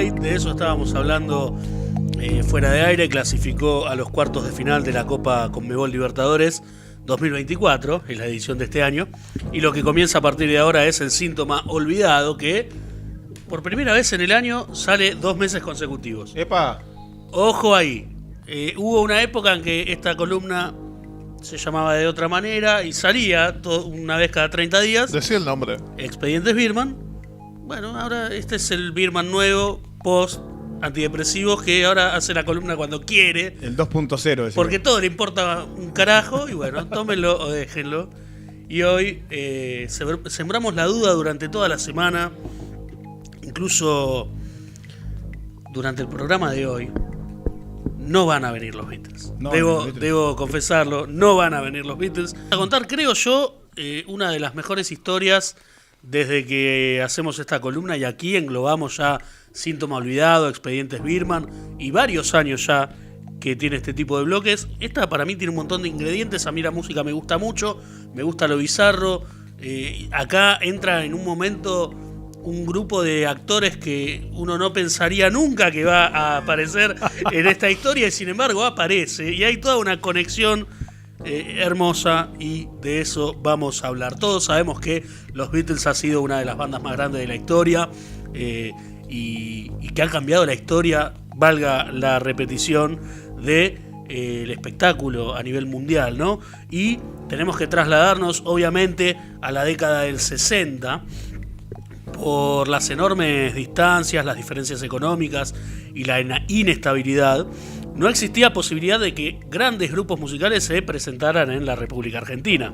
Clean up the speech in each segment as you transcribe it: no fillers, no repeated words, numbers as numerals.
State, de eso estábamos hablando fuera de aire, clasificó a los cuartos de final de la Copa Conmebol Libertadores 2024, es la edición de este año, y lo que comienza a partir de ahora es el síntoma olvidado, que por primera vez en el año sale 2 meses consecutivos. ¡Epa! Ojo ahí, hubo una época en que esta columna se llamaba de otra manera y salía una vez cada 30 días. Decía el nombre. Expedientes Birman. Bueno, ahora este es el Birman nuevo, post antidepresivos, que ahora hace la columna cuando quiere. El 2.0. Porque todo le importa un carajo y bueno, tómenlo o déjenlo. Y hoy sembramos la duda durante toda la semana, incluso durante el programa de hoy. No van a venir los Beatles. Debo confesarlo, no van a venir los Beatles. A contar, creo yo, una de las mejores historias desde que hacemos esta columna, y aquí englobamos ya Síntoma Olvidado, Expedientes Birman y varios años ya que tiene este tipo de bloques. Esta para mí tiene un montón de ingredientes. A mí la música me gusta mucho, me gusta lo bizarro. Acá entra en un momento un grupo de actores que uno no pensaría nunca que va a aparecer en esta historia, y sin embargo aparece, y hay toda una conexión hermosa, y de eso vamos a hablar. Todos sabemos que los Beatles ha sido una de las bandas más grandes de la historia, y que han cambiado la historia, valga la repetición, de el espectáculo a nivel mundial, ¿no? Y tenemos que trasladarnos obviamente a la década del 60, por las enormes distancias, las diferencias económicas y la inestabilidad. No existía posibilidad de que grandes grupos musicales se presentaran en la República Argentina.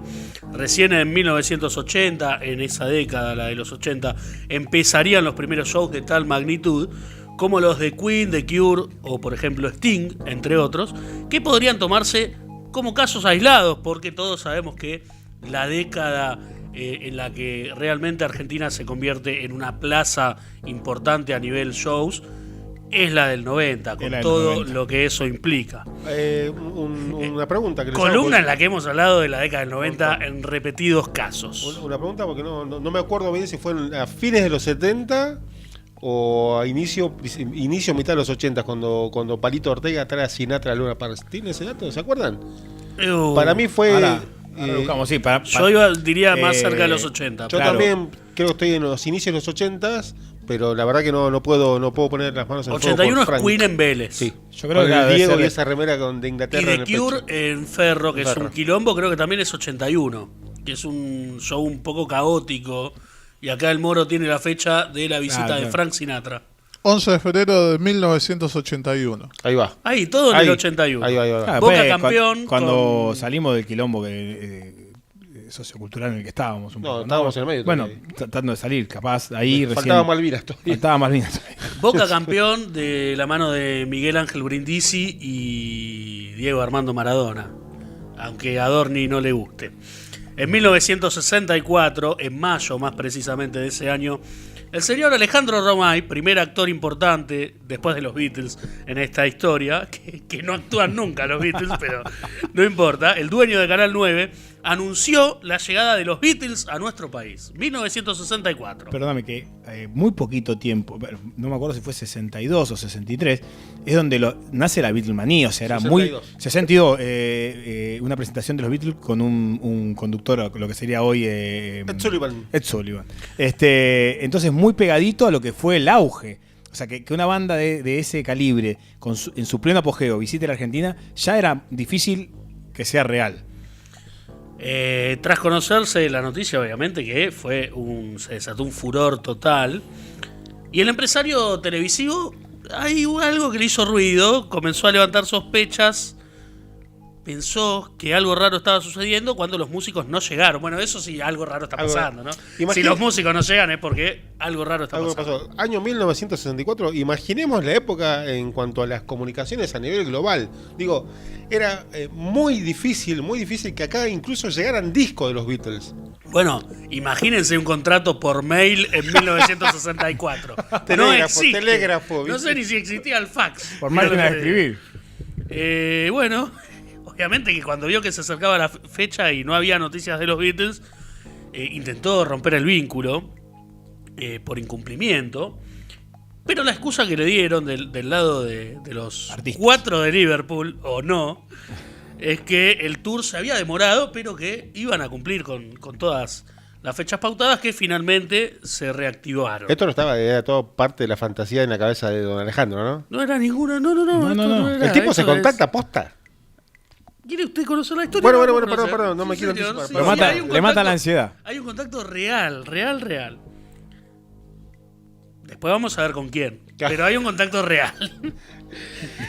Recién en 1980, en esa década, la de los 80, empezarían los primeros shows de tal magnitud como los de Queen, The Cure o, por ejemplo, Sting, entre otros, que podrían tomarse como casos aislados, porque todos sabemos que la década en la que realmente Argentina se convierte en una plaza importante a nivel shows es la del 90, con todo 90. Lo que eso implica. Una pregunta que columna en la que hemos hablado de la década del 90 en repetidos casos. Una pregunta, porque no me acuerdo bien si fue a fines de los 70 o a inicio mitad de los 80, cuando Palito Ortega trae a Sinatra a Luna Park. ¿Tiene ese dato? ¿Se acuerdan? Para mí fue... Ahora buscamos, sí, yo diría más cerca de los 80. Yo también creo que estoy en los inicios de los 80, pero la verdad que no puedo poner las manos en el fuego. 81 es Queen en Vélez. Sí, yo creo que Diego y esa remera de Inglaterra. Y The Cure en Ferro, que es un quilombo, creo que también es 81, que es un show un poco caótico. Y acá el Moro tiene la fecha de la visita de Frank Sinatra. 11 de febrero de 1981. Ahí va. Ahí, todo en el 81. Ahí va. Boca campeón. Cuando salimos del quilombo sociocultural en el que estábamos. Estábamos en el medio. Bueno, tratando de salir, capaz, ahí recién... Faltaba Malvinas todavía. Faltaba Malvinas. Boca campeón de la mano de Miguel Ángel Brindisi y Diego Armando Maradona, aunque a Dorni no le guste. En 1964, en mayo más precisamente de ese año, el señor Alejandro Romay, primer actor importante después de los Beatles en esta historia, que no actúan nunca los Beatles, pero no importa, el dueño de Canal 9, anunció la llegada de los Beatles a nuestro país, 1964. Perdóname, que muy poquito tiempo, no me acuerdo si fue 62 o 63, es donde nace la Beatlemanía, o sea, era 62. Muy... 62, una presentación de los Beatles con un conductor, lo que sería hoy... Ed Sullivan. Entonces, muy pegadito a lo que fue el auge. O sea, que una banda de ese calibre, en su pleno apogeo, visite la Argentina, ya era difícil que sea real. Tras conocerse la noticia, obviamente que se desató un furor total, y el empresario televisivo, hay algo que le hizo ruido, comenzó a levantar sospechas, pensó que algo raro estaba sucediendo cuando los músicos no llegaron. Bueno, eso sí, algo raro está pasando, ¿no? Si los músicos no llegan es porque algo raro está pasando. Año 1964, imaginemos la época en cuanto a las comunicaciones a nivel global. Digo, era muy difícil que acá incluso llegaran discos de los Beatles. Bueno, imagínense un contrato por mail en 1964. Telégrafo. No sé ni si existía el fax. Por máquina de escribir. Bueno... Obviamente que cuando vio que se acercaba la fecha y no había noticias de los Beatles, intentó romper el vínculo por incumplimiento, Pero la excusa que le dieron del lado de los Artistas. 4 de Liverpool, o no, es que el tour se había demorado, pero que iban a cumplir con todas las fechas pautadas que finalmente se reactivaron. Esto no estaba, era todo parte de la fantasía en la cabeza de don Alejandro, ¿no? No era ninguna, no, No, esto no. era, El tipo se esto contacta posta. ¿Quiere usted conocer la historia? Bueno, No, bueno, conocer. perdón, no me quiero señor, anticipar. Lo mata- hay un le mata contacto- la ansiedad. Hay un contacto real. Después vamos a ver con quién. Pero hay un contacto real.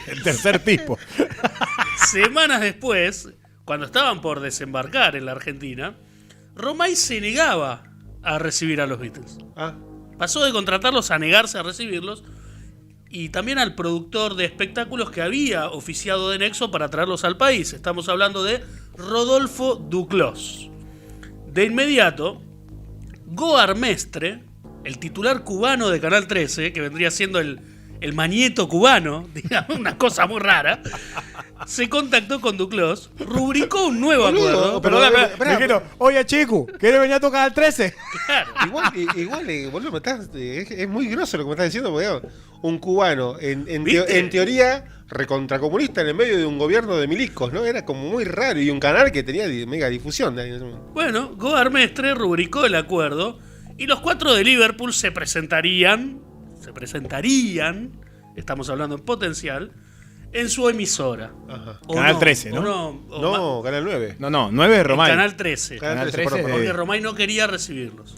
El tercer tipo. Semanas después, cuando estaban por desembarcar en la Argentina, Romay se negaba a recibir a los Beatles. Ah, Pasó de contratarlos a negarse a recibirlos, y también al productor de espectáculos que había oficiado de nexo para traerlos al país. Estamos hablando de Rodolfo Duclos. De inmediato, Goar Mestre, el titular cubano de Canal 13, que vendría siendo el Mañeto cubano, digamos, una cosa muy rara, se contactó con Duclos, rubricó un nuevo Boludo, acuerdo. pero- Me dijeron, oye, chico, ¿quieres venir a tocar al 13? Claro. igual, boludo, es muy grosso lo que me estás diciendo, porque digamos, un cubano, ¿Viste? en teoría, recontracomunista en el medio de un gobierno de milicos, ¿no? Era como muy raro, y un canal que tenía mega difusión. Bueno, Goar Mestre rubricó el acuerdo y los 4 de Liverpool se presentarían, estamos hablando en potencial, en su emisora. Ajá. O Canal 13, ¿no? o No, Canal 9. No, 9 es en Romay. Canal 13. Canal 13, 13 perdón, Porque perdón. Romay no quería recibirlos.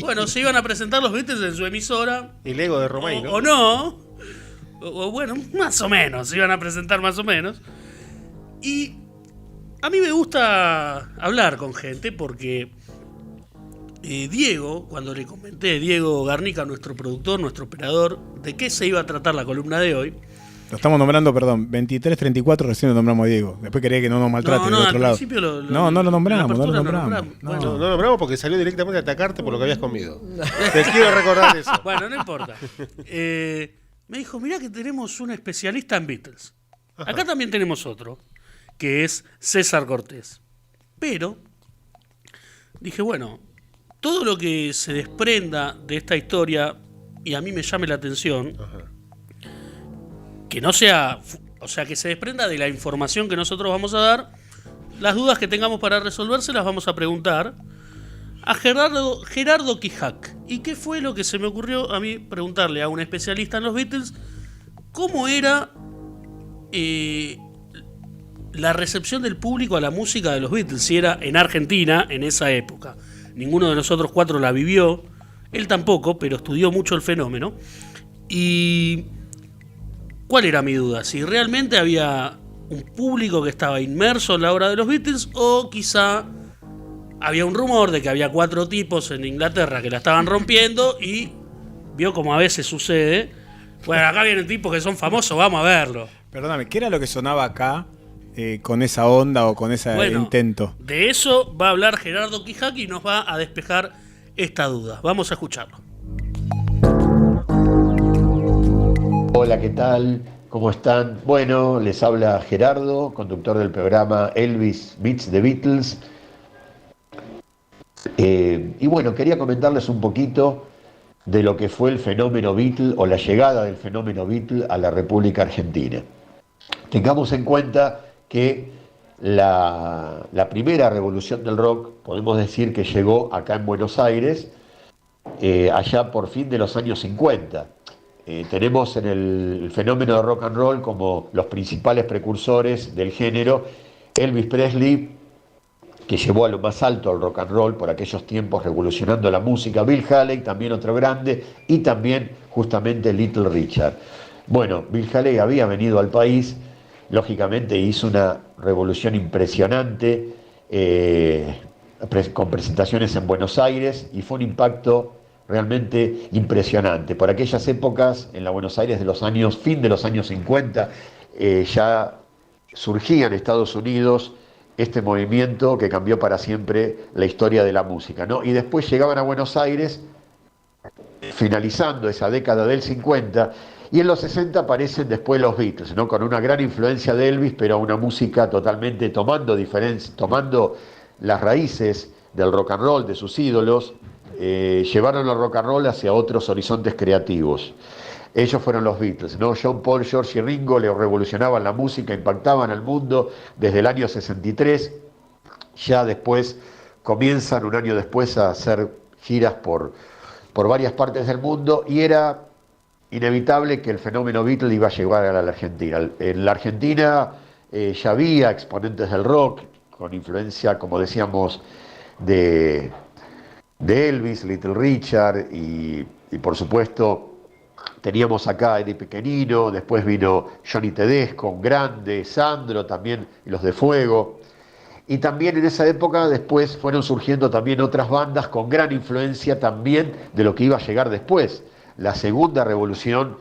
Bueno, se iban a presentar los Beatles en su emisora. El ego de Romay, ¿no? O no. O bueno, más o menos. Se iban a presentar más o menos. Y a mí me gusta hablar con gente porque Diego, cuando le comenté, Diego Garnica, nuestro productor, nuestro operador, de qué se iba a tratar la columna de hoy. Lo estamos nombrando, perdón, 23-34 recién lo nombramos a Diego. Después quería que no nos maltrate del al otro lado. principio No lo nombramos, en la no lo apertura nombramos. No. No, Bueno, no nombramos porque salió directamente a atacarte por lo que habías comido. Te quiero recordar eso. bueno, no importa. Me dijo, mirá que tenemos un especialista en Beatles. Acá también tenemos otro, que es César Cortés. Pero, dije, bueno, todo lo que se desprenda de esta historia y a mí me llame la atención, que no sea, o sea, que se desprenda de la información que nosotros vamos a dar, las dudas que tengamos para resolver se las vamos a preguntar a Gerardo Quijac. ¿Y qué fue lo que se me ocurrió a mí preguntarle a un especialista en los Beatles? ¿Cómo era la recepción del público a la música de los Beatles? Si era en Argentina en esa época. Ninguno de nosotros 4 la vivió, él tampoco, pero estudió mucho el fenómeno. Y ¿cuál era mi duda? Si realmente había un público que estaba inmerso en la obra de los Beatles, o quizá había un rumor de que había 4 tipos en Inglaterra que la estaban rompiendo y vio como a veces sucede. Bueno, acá vienen tipos que son famosos, vamos a verlo. Perdóname, ¿qué era lo que sonaba acá con esa onda o con ese Bueno, intento? de eso va a hablar Gerardo Quijac y nos va a despejar esta duda. Vamos a escucharlo. Hola, ¿qué tal? ¿Cómo están? Bueno, les habla Gerardo, conductor del programa Elvis Meets the Beatles. Y bueno, quería comentarles un poquito de lo que fue el fenómeno Beatle o la llegada del fenómeno Beatle a la República Argentina. Tengamos en cuenta que la primera revolución del rock, podemos decir que llegó acá en Buenos Aires, allá por fin de los años 50. Tenemos en el fenómeno de rock and roll como los principales precursores del género Elvis Presley, que llevó a lo más alto al rock and roll por aquellos tiempos revolucionando la música, Bill Haley, también otro grande, y también justamente Little Richard. Bueno, Bill Haley había venido al país, lógicamente hizo una revolución impresionante, con presentaciones en Buenos Aires, y fue un impacto realmente impresionante. Por aquellas épocas, en la Buenos Aires de los años, fin de los años 50, ya surgía en Estados Unidos este movimiento que cambió para siempre la historia de la música, ¿no? Y después llegaban a Buenos Aires, finalizando esa década del 50, y en los 60 aparecen después los Beatles, ¿no? Con una gran influencia de Elvis, pero una música totalmente tomando las raíces del rock and roll, de sus ídolos, llevaron el rock and roll hacia otros horizontes creativos. Ellos fueron los Beatles, ¿no? John, Paul, George y Ringo le revolucionaban la música, impactaban al mundo desde el año 63. Ya después comienzan, un año después, a hacer giras por varias partes del mundo, y era inevitable que el fenómeno Beatles iba a llegar a la Argentina. En la Argentina ya había exponentes del rock, con influencia, como decíamos, de Elvis, Little Richard, y por supuesto teníamos acá a Eddie Pequenino, después vino Johnny Tedesco, un grande, Sandro también, y los de Fuego. Y también en esa época después fueron surgiendo también otras bandas con gran influencia también de lo que iba a llegar después, la segunda revolución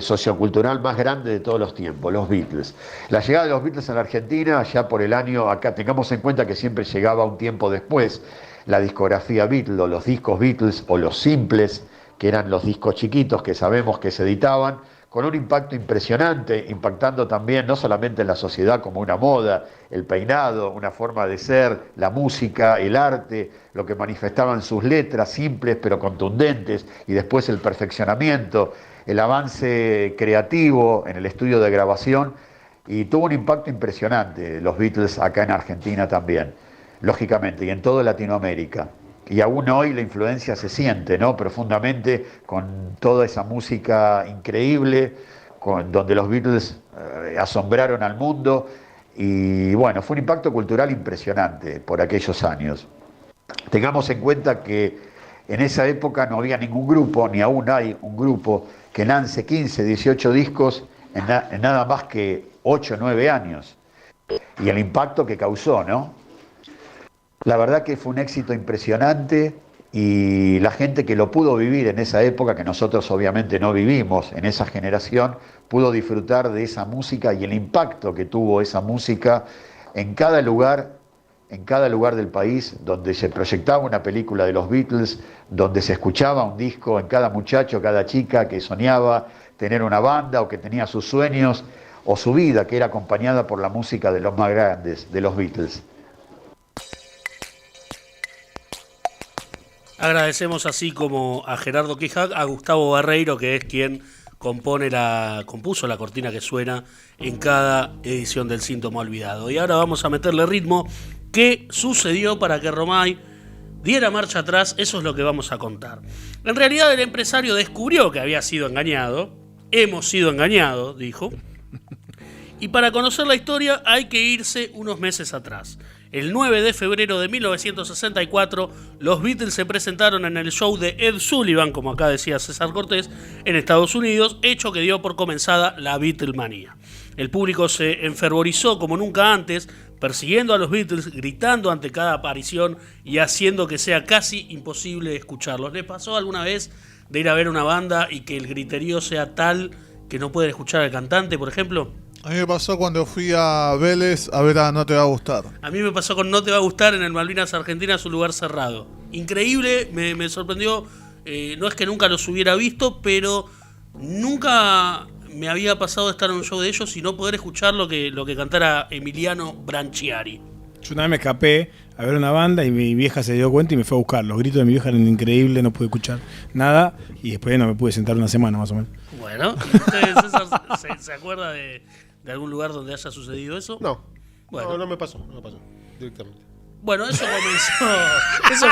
sociocultural más grande de todos los tiempos, los Beatles. La llegada de los Beatles a la Argentina, ya por el año, acá tengamos en cuenta que siempre llegaba un tiempo después, la discografía Beatles, o los discos Beatles, o los simples, que eran los discos chiquitos que sabemos que se editaban, con un impacto impresionante, impactando también no solamente en la sociedad como una moda, el peinado, una forma de ser, la música, el arte, lo que manifestaban sus letras, simples pero contundentes, y después el perfeccionamiento, el avance creativo en el estudio de grabación, y tuvo un impacto impresionante los Beatles acá en Argentina también, lógicamente, y en toda Latinoamérica. Y aún hoy la influencia se siente, ¿no? Profundamente, con toda esa música increíble, donde los Beatles asombraron al mundo. Y bueno, fue un impacto cultural impresionante por aquellos años. Tengamos en cuenta que en esa época no había ningún grupo, ni aún hay un grupo, que lance 15, 18 discos en nada más que 8 o 9 años. Y el impacto que causó, ¿no? La verdad que fue un éxito impresionante, y la gente que lo pudo vivir en esa época, que nosotros obviamente no vivimos en esa generación, pudo disfrutar de esa música y el impacto que tuvo esa música en cada lugar del país donde se proyectaba una película de los Beatles, donde se escuchaba un disco, en cada muchacho, cada chica que soñaba tener una banda o que tenía sus sueños o su vida que era acompañada por la música de los más grandes, de los Beatles. Agradecemos así como a Gerardo Quijak, a Gustavo Barreiro, que es quien compuso la cortina que suena en cada edición del Síntoma Olvidado. Y ahora vamos a meterle ritmo. ¿Qué sucedió para que Romay diera marcha atrás? Eso es lo que vamos a contar. En realidad el empresario descubrió que había sido engañado. Hemos sido engañados, dijo. Y para conocer la historia hay que irse unos meses atrás. El 9 de febrero de 1964, los Beatles se presentaron en el show de Ed Sullivan, como acá decía César Cortés, en Estados Unidos, hecho que dio por comenzada la Beatlemanía. El público se enfervorizó como nunca antes, persiguiendo a los Beatles, gritando ante cada aparición y haciendo que sea casi imposible escucharlos. ¿Les pasó alguna vez de ir a ver una banda y que el griterío sea tal que no pueden escuchar al cantante, por ejemplo? A mí me pasó cuando fui a Vélez a ver a No Te Va a Gustar. A mí me pasó con No Te Va a Gustar en el Malvinas Argentinas, un lugar cerrado. Increíble, me sorprendió. No es que nunca los hubiera visto, pero nunca me había pasado de estar en un show de ellos y no poder escuchar lo que cantara Emiliano Branchiari. Yo una vez me escapé a ver una banda y mi vieja se dio cuenta y me fue a buscar. Los gritos de mi vieja eran increíbles, no pude escuchar nada y después no me pude sentar una semana más o menos. Bueno, ¿usted, César, se acuerda de algún lugar donde haya sucedido eso? No, bueno. no me pasó directamente. Bueno, eso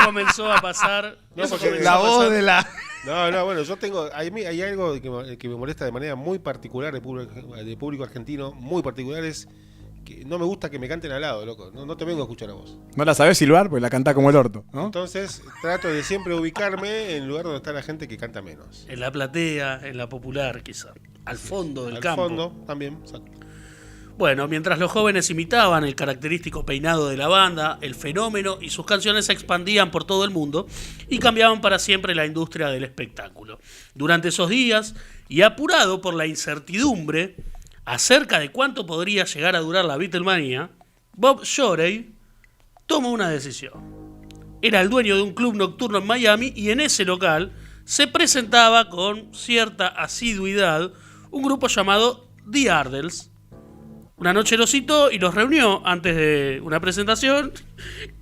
comenzó a pasar. No, porque La voz de la... No, bueno, yo tengo, hay algo que me molesta de manera muy particular de público argentino, muy particular, es que no me gusta que me canten al lado, loco. No te vengo a escuchar a vos. No la sabés silbar, pues la cantás como el orto, ¿no? Entonces trato de siempre ubicarme en el lugar donde está la gente que canta menos. En la platea, en la popular, quizá. Al fondo del campo. Al fondo también, exacto. Bueno, mientras los jóvenes imitaban el característico peinado de la banda, el fenómeno y sus canciones se expandían por todo el mundo y cambiaban para siempre la industria del espectáculo. Durante esos días, y apurado por la incertidumbre acerca de cuánto podría llegar a durar la Beatlemanía, Bob Shorey tomó una decisión. Era el dueño de un club nocturno en Miami y en ese local se presentaba con cierta asiduidad un grupo llamado The Ardles. Una noche los citó y los reunió antes de una presentación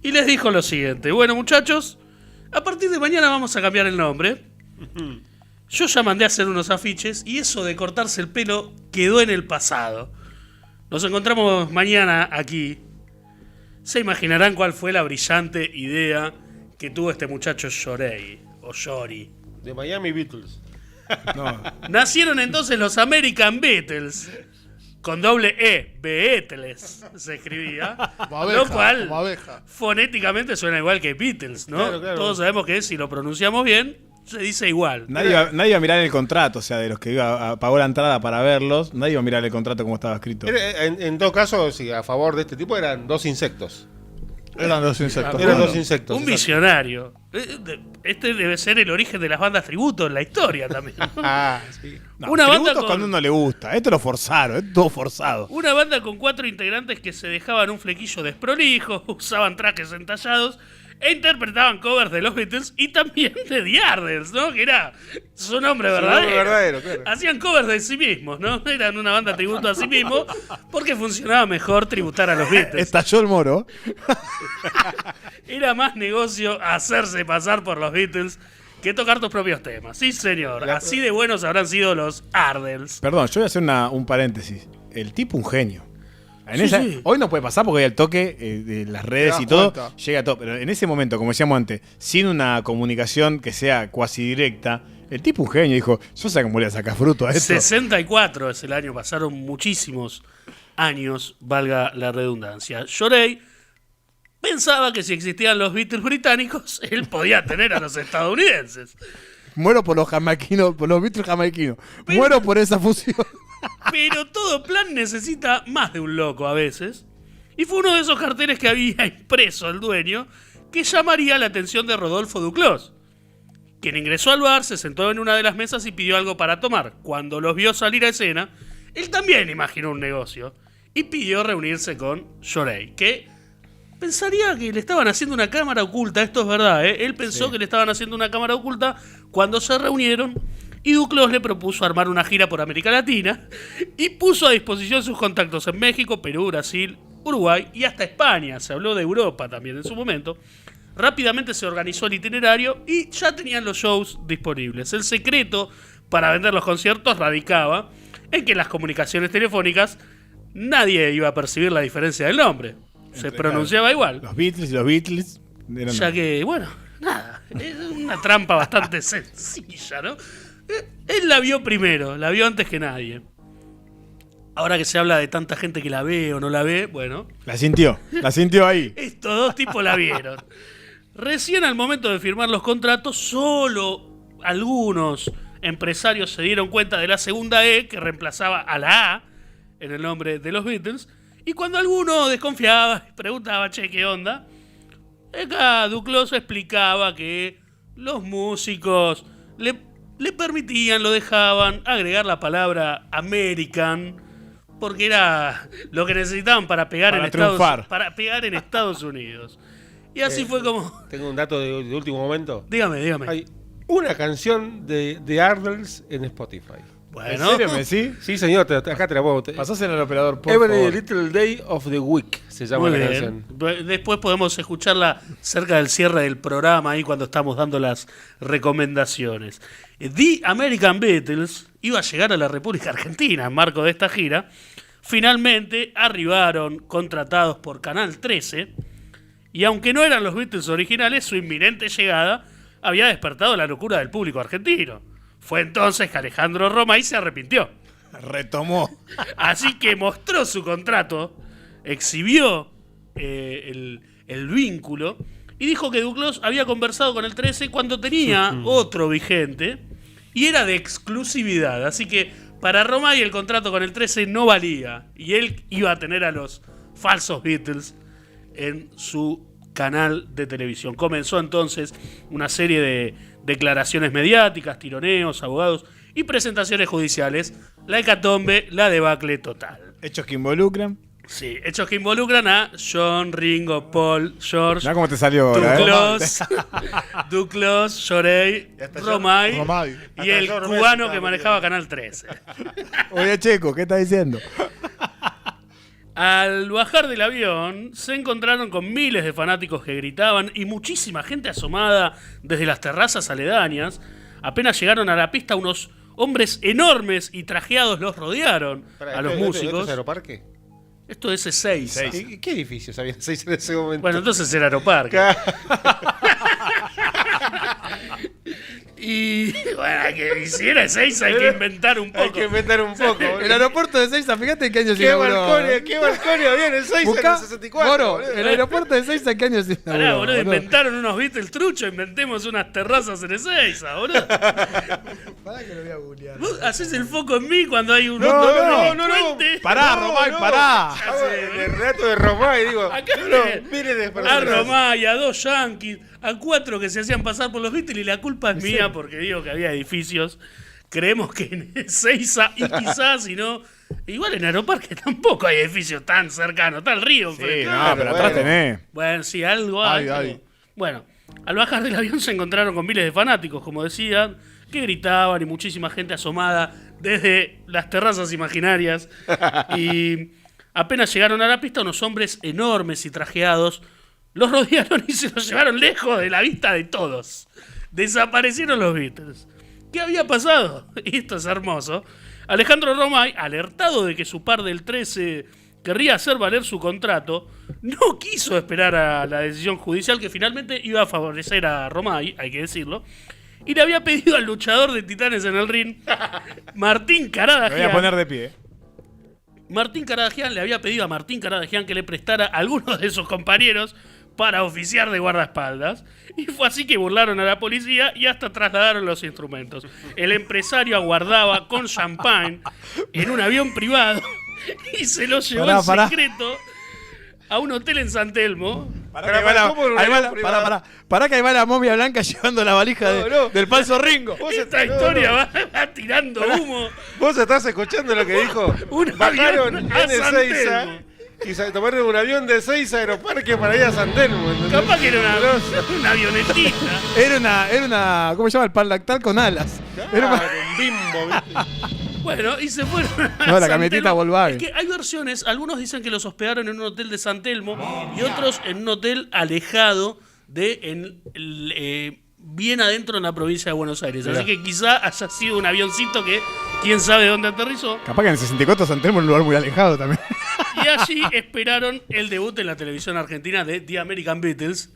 y les dijo lo siguiente: bueno, muchachos, a partir de mañana vamos a cambiar el nombre Yo ya mandé a hacer unos afiches y eso de cortarse el pelo quedó en el pasado. Nos encontramos mañana aquí. Se imaginarán cuál fue la brillante idea que tuvo este muchacho Shorey, o Shori. De Miami Beatles. No. Nacieron entonces los American Beatles. Con doble E, Beatles se escribía. Como abeja, Lo cual como abeja. fonéticamente suena igual que Beatles, ¿no? Claro, claro. Todos sabemos que si lo pronunciamos bien, se dice igual. Nadie iba a mirar el contrato, o sea, de los que pagó la entrada para verlos, nadie iba a mirar el contrato como estaba escrito. En todo caso, sí, a favor de este tipo eran 2 insectos. Eran los insectos. Eran Bueno, 2 insectos. Un exacto. visionario. Este debe ser el origen de las bandas tributo en la historia también. Ah, sí. No, una banda tributos con- cuando uno le gusta. Esto lo forzaron, esto es todo forzado. Una banda con 4 integrantes que se dejaban un flequillo desprolijo, usaban trajes entallados e interpretaban covers de los Beatles y también de The Yardles, ¿no? Que era su nombre Su verdadero. nombre verdadero, claro. Hacían covers de sí mismos, ¿no? Eran una banda tributo a sí mismos porque funcionaba mejor tributar a los Beatles. Estalló el moro. Era más negocio hacerse pasar por los Beatles que tocar tus propios temas. Sí, señor. Así de buenos habrán sido los Ardels. Perdón, yo voy a hacer un paréntesis. El tipo un genio. Sí. Hoy no puede pasar porque al toque de las redes Te y das todo, cuenta. llega a todo. Pero en ese momento, como decíamos antes, sin una comunicación que sea cuasi directa, el tipo un genio dijo, yo sé cómo le saca fruto a esto. 64 es el año, pasaron muchísimos años, valga la redundancia. Shorey pensaba que si existían los Beatles británicos, él podía tener a los estadounidenses. Muero por los jamaiquinos, por los Beatles jamaiquinos. Muero por esa fusión. Pero todo plan necesita más de un loco a veces. Y fue uno de esos carteles que había impreso el dueño que llamaría la atención de Rodolfo Duclos, quien ingresó al bar, se sentó en una de las mesas y pidió algo para tomar. Cuando los vio salir a escena, él también imaginó un negocio y pidió reunirse con Shorey, que pensaría que le estaban haciendo una cámara oculta. Esto es verdad, ¿eh? Él pensó que le estaban haciendo una cámara oculta cuando se reunieron y Duclos le propuso armar una gira por América Latina y puso a disposición sus contactos en México, Perú, Brasil, Uruguay y hasta España. Se habló de Europa también en su momento. Rápidamente se organizó el itinerario y ya tenían los shows disponibles. El secreto para vender los conciertos radicaba en que las comunicaciones telefónicas nadie iba a percibir la diferencia del nombre. Se pronunciaba igual. Los Beatles y los Beatles. eran- Ya que, bueno, nada, es una trampa bastante sencilla, ¿no? Él la vio primero, la vio antes que nadie. Ahora que se habla de tanta gente que la ve o no la ve, bueno, La sintió ahí. estos dos tipos la vieron. Recién al momento de firmar los contratos, solo algunos empresarios se dieron cuenta de la segunda E que reemplazaba a la A en el nombre de los Beatles. Y cuando alguno desconfiaba y preguntaba, che, ¿qué onda? Acá Duclos explicaba que los músicos le permitían, lo dejaban agregar la palabra American porque era lo que necesitaban para pegar, Para en, triunfar. para pegar en Estados Unidos. Y así fue como... Tengo un dato de último momento. Dígame. Hay una canción de Ardels en Spotify. Bueno, ¿En serio me decís? Sí, señor, acá te la pongo. Pasásela al operador, por Every favor. Little Day of the Week se llama muy la bien. canción. Después podemos escucharla cerca del cierre del programa, ahí cuando estamos dando las recomendaciones. The American Beatles iba a llegar a la República Argentina en marco de esta gira. Finalmente arribaron contratados por Canal 13 y aunque no eran los Beatles originales, su inminente llegada había despertado la locura del público argentino. Fue entonces que Alejandro Romay se arrepintió. Retomó. Así que mostró su contrato, exhibió el vínculo y dijo que Duclos había conversado con el 13 cuando tenía otro vigente y era de exclusividad. Así que para Romay el contrato con el 13 no valía y él iba a tener a los falsos Beatles en su canal de televisión. Comenzó entonces una serie de declaraciones mediáticas, tironeos, abogados y presentaciones judiciales. La hecatombe, la debacle total. Hechos que involucran. Sí, hechos que involucran a John, Ringo, Paul, George, Mirá cómo te salió ahora, Duclos, Shorey, Romay Romay. y el Hasta George cubano Messi que manejaba Canal 13. Oye, Checo, ¿qué estás diciendo? Al bajar del avión, se encontraron con miles de fanáticos que gritaban y muchísima gente asomada desde las terrazas aledañas Apenas llegaron a la pista, unos hombres enormes y trajeados los rodearon a los músicos. ¿Esto es Aeroparque? Esto es Ezeiza. ¿Qué edificios había 6 en ese momento? Bueno, entonces era Aeroparque. Y bueno, que si era Ezeiza hay que inventar un poco. Hay que inventar un poco. El aeropuerto de Ezeiza, fíjate en qué año se ¿Qué inauguró. balcones había en Ezeiza en el 64? Moro, boludo? el aeropuerto de Ezeiza, ¿en qué año se inauguró? Pará, boludo, inventaron unos Beatles truchos, inventemos unas terrazas en Ezeiza, boludo. Pará que lo voy a googlear. Vos haces el foco en mí cuando hay un No. puente. Pará, Romay, pará. El relato de Romay, digo. Acá Miren de a personas. Romay, a 2 yankees, a 4 que se hacían pasar por los Beatles y la culpa es mía porque digo que había edificios. Creemos que en Ezeiza y quizás, si no, igual en Aeroparque tampoco hay edificios tan cercanos, está el río. Sí, enfrente. no, pero atrás tenés. Bueno, sí, algo hay. Ay, pero- Bueno, al bajar del avión se encontraron con miles de fanáticos, como decían, que gritaban y muchísima gente asomada desde las terrazas imaginarias. Y apenas llegaron a la pista, unos hombres enormes y trajeados los rodearon y se los llevaron lejos de la vista de todos. Desaparecieron los Beatles. ¿Qué había pasado? Y esto es hermoso. Alejandro Romay, alertado de que su par del 13 querría hacer valer su contrato, no quiso esperar a la decisión judicial que finalmente iba a favorecer a Romay, hay que decirlo, y le había pedido al luchador de Titanes en el ring, Martín Me voy a Caradagian. poner de pie. Martín Caradagian le había pedido a Martín Caradagian que le prestara a algunos de sus compañeros para oficiar de guardaespaldas. Y fue así que burlaron a la policía y hasta trasladaron los instrumentos. El empresario aguardaba con champán en un avión privado y se lo llevó en secreto a un hotel en San Telmo. Pará que ahí va la momia blanca llevando la valija del falso Ringo. Esta historia va tirando humo. ¿Vos estás escuchando lo que dijo? Un Bajaron avión en a San Ezeiza Telmo. y tomaron un avión de Ezeiza a Aeroparque para ir a San Telmo. ¿entendés? Capaz que era una avionetita. Era una, ¿cómo se llama? El pan lactal con alas. Era una- Un bimbo, ¿viste? Bueno, y se fueron a No, la San camionetita Telmo. Volkswagen. Es que hay versiones, algunos dicen que los hospedaron en un hotel de San Telmo y otros en un hotel alejado bien adentro en la provincia de Buenos Aires. Así que quizá haya sido un avioncito que quién sabe dónde aterrizó. Capaz que en el 64 San Telmo en un lugar muy alejado también. Y allí esperaron el debut en la televisión argentina de The American Beatles.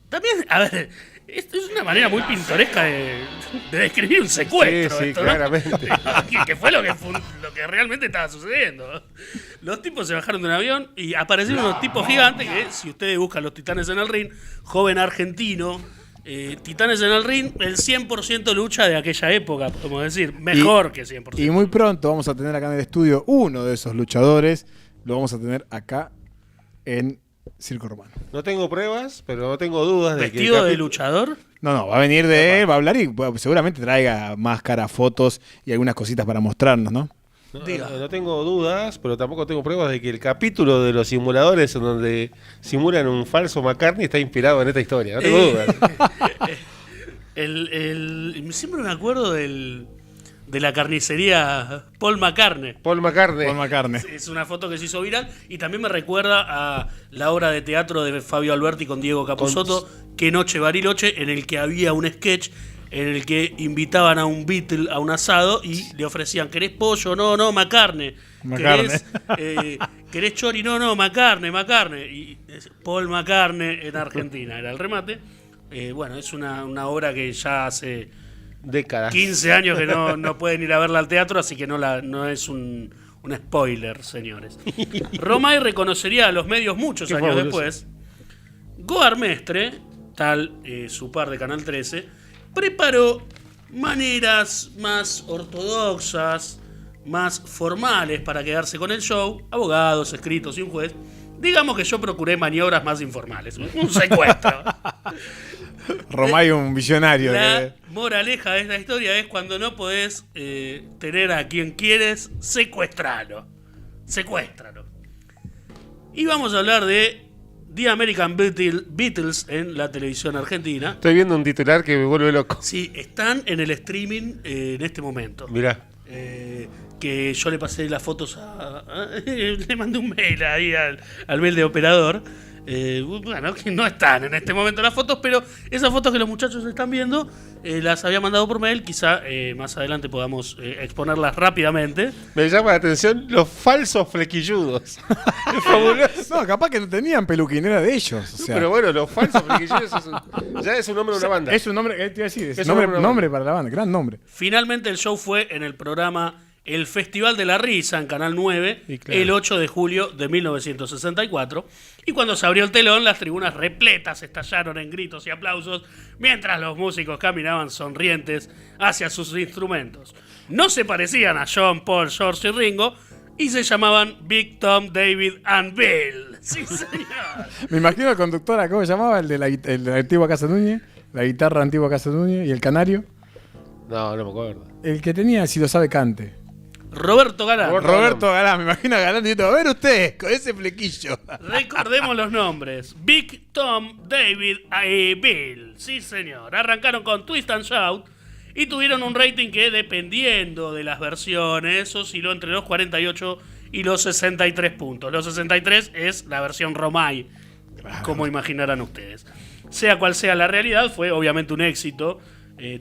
También, a ver, esto es una manera muy pintoresca de describir un secuestro. Sí, esto, ¿no? claramente. que fue lo que realmente estaba sucediendo. Los tipos se bajaron de un avión y aparecieron unos tipos gigantes que, si ustedes buscan los Titanes en el Ring, joven argentino, Titanes en el Ring, el 100% lucha de aquella época, podemos decir, mejor que 100%. Y muy pronto vamos a tener acá en el estudio uno de esos luchadores. Lo vamos a tener acá en Circo Romano. No tengo pruebas, pero no tengo dudas de que. ¿Vestido de luchador? No, va a venir de él, va a hablar y seguramente traiga máscara, fotos y algunas cositas para mostrarnos, ¿no? No tengo dudas, pero tampoco tengo pruebas de que el capítulo de los simuladores en donde simulan un falso McCartney está inspirado en esta historia. No tengo dudas. Siempre me acuerdo de la carnicería Paul McCartney. Paul McCartney. Con McCartney. Es una foto que se hizo viral y también me recuerda a la obra de teatro de Fabio Alberti con Diego Capusotto, Qué noche Bariloche, en el que había un sketch en el que invitaban a un Beatle a un asado y le ofrecían, ¿querés pollo? No, McCartney. ¿Querés chori? No, McCartney. Y Paul McCartney en Argentina era el remate. Bueno, es una obra que ya hace Décadas. 15 años que no pueden ir a verla al teatro, así que no es un spoiler, señores. Romay reconocería a los medios muchos Qué años fabuloso. después. Goar Mestre, tal su par de Canal 13, preparó maneras más ortodoxas, más formales para quedarse con el show, abogados, escritos y un juez. Digamos que yo procuré maniobras más informales, un secuestro. Romay un visionario. La moraleja de esta historia es cuando no podés tener a quien quieres, secuestralo. Secuéstralo. Y vamos a hablar de The American Beatles en la televisión argentina. Estoy viendo un titular que me vuelve loco. Sí, están en el streaming en este momento. Mirá. Que yo le pasé las fotos le mandé un mail ahí al mail de operador. Bueno, que no están en este momento las fotos, pero esas fotos que los muchachos están viendo las había mandado por mail. Quizá más adelante podamos exponerlas rápidamente. Me llama la atención los falsos flequilludos. Es fabuloso. No, capaz que no tenían peluquinera de ellos. O sea, Pero bueno, los falsos flequilludos ya es un nombre de una banda. es un nombre, ¿qué te iba a decir? Es Es un nombre, un nombre nombre para la banda, gran nombre. Finalmente el show fue en el programa El Festival de la Risa en Canal 9, Y claro. el 8 de julio de 1964. Y cuando se abrió el telón, las tribunas repletas estallaron en gritos y aplausos mientras los músicos caminaban sonrientes hacia sus instrumentos. No se parecían a John, Paul, George y Ringo y se llamaban Big Tom, David and Bill. Sí, señor. Me imagino al conductor, ¿cómo se llamaba? El de la antigua Casa Núñez, la guitarra antigua Casa Núñez y el canario. No me acuerdo. El que tenía, si lo sabe, cante. Roberto Galán. Roberto Galán, me imagino a Galán diciendo, a ver usted, con ese flequillo. Recordemos los nombres. Big Tom, David y Bill. Sí, señor. Arrancaron con Twist and Shout y tuvieron un rating que, dependiendo de las versiones, osciló entre los 48 y los 63 puntos. Los 63 es la versión Romay, como imaginarán ustedes. Sea cual sea la realidad, fue obviamente un éxito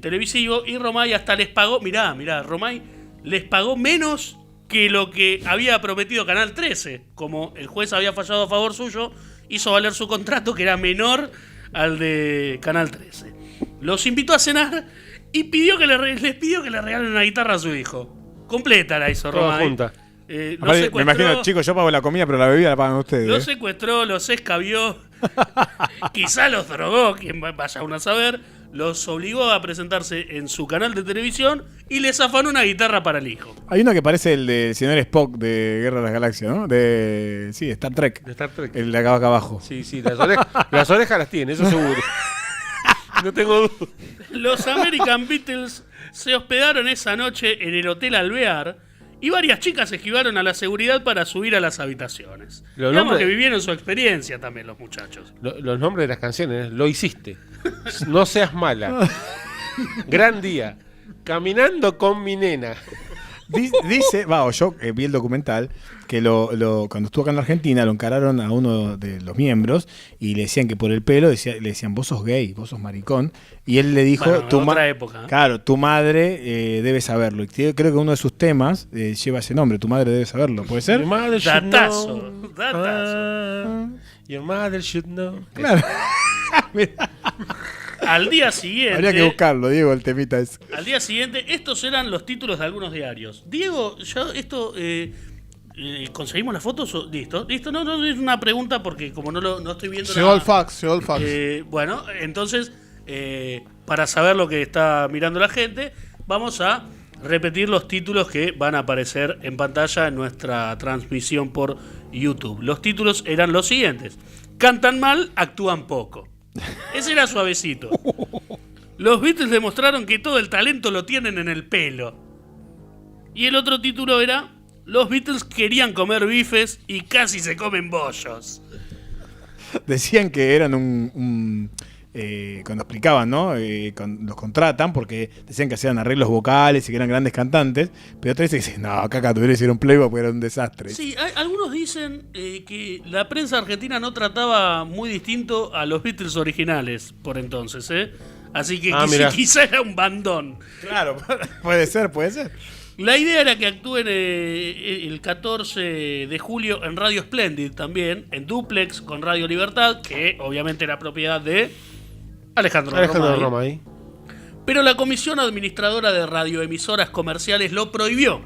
televisivo y Romay hasta les pagó, mirá, Romay les pagó menos que lo que había prometido Canal 13. Como el juez había fallado a favor suyo, hizo valer su contrato que era menor al de Canal 13. Los invitó a cenar y les pidió que le regalen una guitarra a su hijo. Completa la hizo Toda Romay. junta. Aparte, me imagino, chicos, yo pago la comida, pero la bebida la pagan ustedes. Los secuestró, los escabió, quizá los drogó, quien vaya uno a saber, los obligó a presentarse en su canal de televisión y les afanó una guitarra para el hijo. Hay uno que parece el del señor Spock de Guerra de las Galaxias, ¿no? Sí, de Star Trek. De Star Trek. El de acá abajo. Sí, las orejas las tiene, eso seguro. No tengo duda. Los American Beatles se hospedaron esa noche en el Hotel Alvear y varias chicas esquivaron a la seguridad para subir a las habitaciones. Los Digamos nombres- que vivieron su experiencia también los muchachos. Los nombres de las canciones, lo hiciste. No seas mala. Gran día. Caminando con mi nena. Dice, yo vi el documental, que cuando estuvo acá en la Argentina lo encararon a uno de los miembros y le decían que por el pelo le decían, vos sos gay, vos sos maricón. Y él le dijo, Bueno, otra época, ¿eh? Claro, tu madre debe saberlo. Y creo que uno de sus temas lleva ese nombre, tu madre debe saberlo, ¿puede ser? Your mother should Datazo, know. datazo. Your mother should know. Claro. Al día siguiente... Habría que buscarlo, Diego, el temita ese. Al día siguiente, estos eran los títulos de algunos diarios. Diego, yo esto... ¿conseguimos las fotos? Listo. No es una pregunta porque como no estoy viendo Llegó el fax. bueno, entonces, para saber lo que está mirando la gente, vamos a repetir los títulos que van a aparecer en pantalla en nuestra transmisión por YouTube. Los títulos eran los siguientes. Cantan mal, actúan poco. Ese era suavecito. Los Beatles demostraron que todo el talento lo tienen en el pelo. Y el otro título era: los Beatles querían comer bifes y casi se comen bollos. Decían que eran cuando explicaban, ¿no? Los contratan porque decían que hacían arreglos vocales y que eran grandes cantantes, pero otros dicen, no, acá tuvieron hicieron playback porque era un desastre. Sí, algunos dicen que la prensa argentina no trataba muy distinto a los Beatles originales por entonces, ¿eh? Así que mirá. quizá era un bandón. Claro, puede ser. La idea era que actúen el 14 de julio en Radio Splendid también, en duplex con Radio Libertad, que obviamente era propiedad de Alejandro Romay. Romay. Pero la Comisión Administradora de Radioemisoras Comerciales lo prohibió.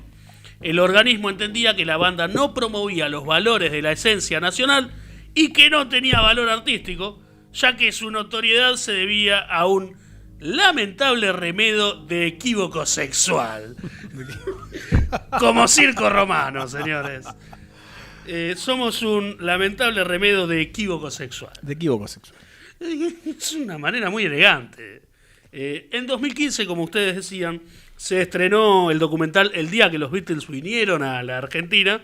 El organismo entendía que la banda no promovía los valores de la esencia nacional y que no tenía valor artístico, ya que su notoriedad se debía a un lamentable remedo de equívoco sexual. Como circo romano, señores. Somos un lamentable remedo de equívoco sexual. De equívoco sexual. Es una manera muy elegante. En 2015, como ustedes decían, se estrenó el documental El día que los Beatles vinieron a la Argentina.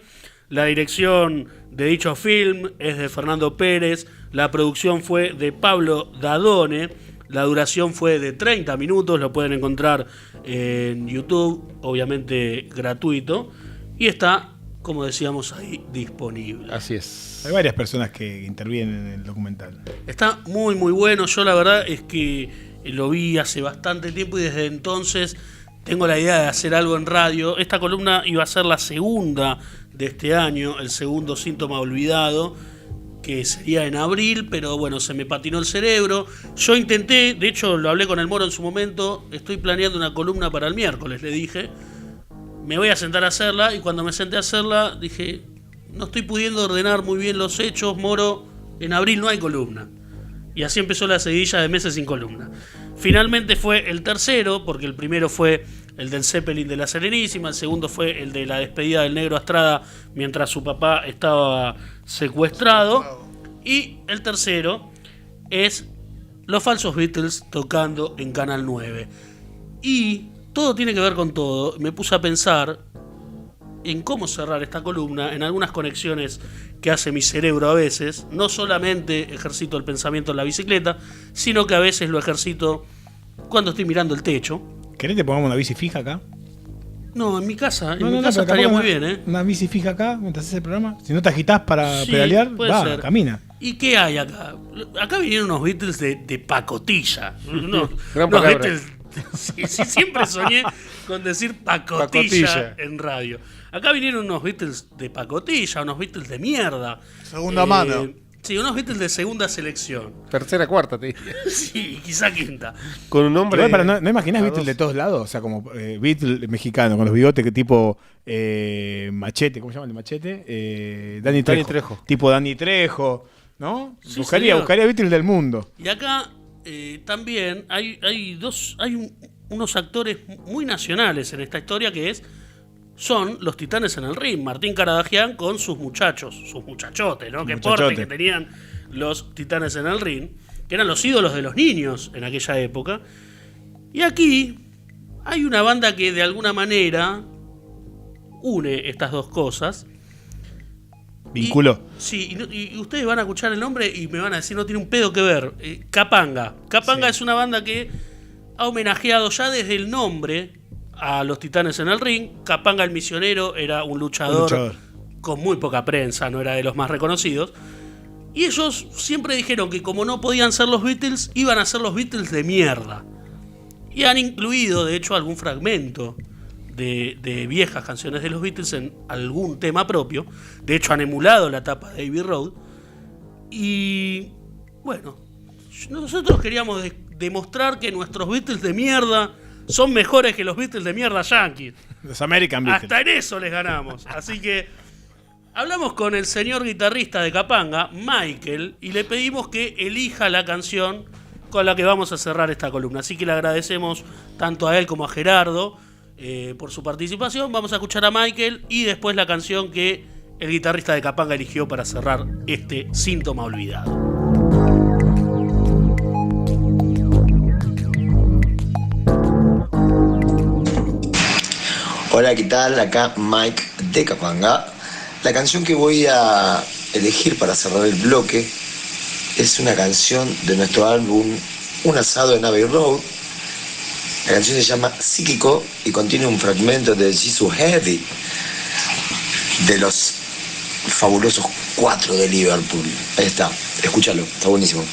La dirección de dicho film es de Fernando Pérez. La producción fue de Pablo Dadone. La duración fue de 30 minutos. Lo pueden encontrar en YouTube, obviamente gratuito. Y está como decíamos ahí, disponible. Así es. Hay varias personas que intervienen en el documental. Está muy muy bueno. Yo la verdad es que lo vi hace bastante tiempo y desde entonces tengo la idea de hacer algo en radio. Esta columna iba a ser la segunda de este año, el segundo síntoma olvidado, que sería en abril, pero bueno, se me patinó el cerebro. Yo intenté, de hecho lo hablé con el Moro en su momento, estoy planeando una columna para el miércoles, le dije. Me voy a sentar a hacerla, y cuando me senté a hacerla dije, no estoy pudiendo ordenar muy bien los hechos, Moro, en abril no hay columna. Y así empezó la seguidilla de meses sin columna. Finalmente fue el tercero, porque el primero fue el del Zeppelin de la Serenísima, el segundo fue el de la despedida del Negro Astrada mientras su papá estaba secuestrado, y el tercero es los falsos Beatles tocando en Canal 9. Y todo tiene que ver con todo. Me puse a pensar en cómo cerrar esta columna, en algunas conexiones que hace mi cerebro a veces. No solamente ejercito el pensamiento en la bicicleta, sino que a veces lo ejercito cuando estoy mirando el techo. ¿Querés que pongamos una bici fija acá? No, en mi casa, No, estaría muy bien, ¿eh? Una bici fija acá mientras haces el programa. Si no te agitás para Sí, pedalear, puede va, ser. camina. ¿Y qué hay acá? Acá vinieron unos Beatles de pacotilla. Gran Unos palabra. Beatles. Sí, siempre soñé con decir pacotilla en radio. Acá vinieron unos Beatles de pacotilla, unos Beatles de mierda. Segunda mano. Sí, unos Beatles de segunda selección. Tercera, cuarta, te diría. Sí, quizá quinta. Con un nombre. Igual, ¿no imaginás a Beatles dos. de todos lados? O sea, como Beatles mexicano, con los bigotes que tipo Machete, ¿cómo se llama el de Machete? Dani Trejo. Tipo Dani Trejo, ¿no? Sí, buscaría Beatles del mundo. Y acá también hay unos actores muy nacionales en esta historia, que son los Titanes en el Ring. Martín Caradagian con sus muchachotes, ¿no? Qué porte que tenían los Titanes en el Ring, que eran los ídolos de los niños en aquella época. Y aquí hay una banda que de alguna manera une estas dos cosas. Vinculó. Sí, y ustedes van a escuchar el nombre y me van a decir, no tiene un pedo que ver. Capanga. Capanga es una banda que ha homenajeado ya desde el nombre a los Titanes en el Ring. Capanga el Misionero era un luchador con muy poca prensa, no era de los más reconocidos. Y ellos siempre dijeron que como no podían ser los Beatles, iban a ser los Beatles de mierda. Y han incluido, de hecho, algún fragmento de viejas canciones de los Beatles en algún tema propio. De hecho, han emulado la tapa de Abbey Road. Y bueno, nosotros queríamos demostrar que nuestros Beatles de mierda son mejores que los Beatles de mierda yankees. Los American Beatles. Hasta en eso les ganamos. Así que hablamos con el señor guitarrista de Capanga, Michael, y le pedimos que elija la canción con la que vamos a cerrar esta columna. Así que le agradecemos tanto a él como a Gerardo por su participación. Vamos a escuchar a Michael y después la canción que el guitarrista de Capanga eligió para cerrar este síntoma olvidado. Hola, ¿qué tal? Acá Mike de Capanga. La canción que voy a elegir para cerrar el bloque es una canción de nuestro álbum Un asado en Abbey Road. La canción se llama Psíquico y contiene un fragmento de Jesus Heavy, de los fabulosos 4 de Liverpool. Ahí está, escúchalo, está buenísimo.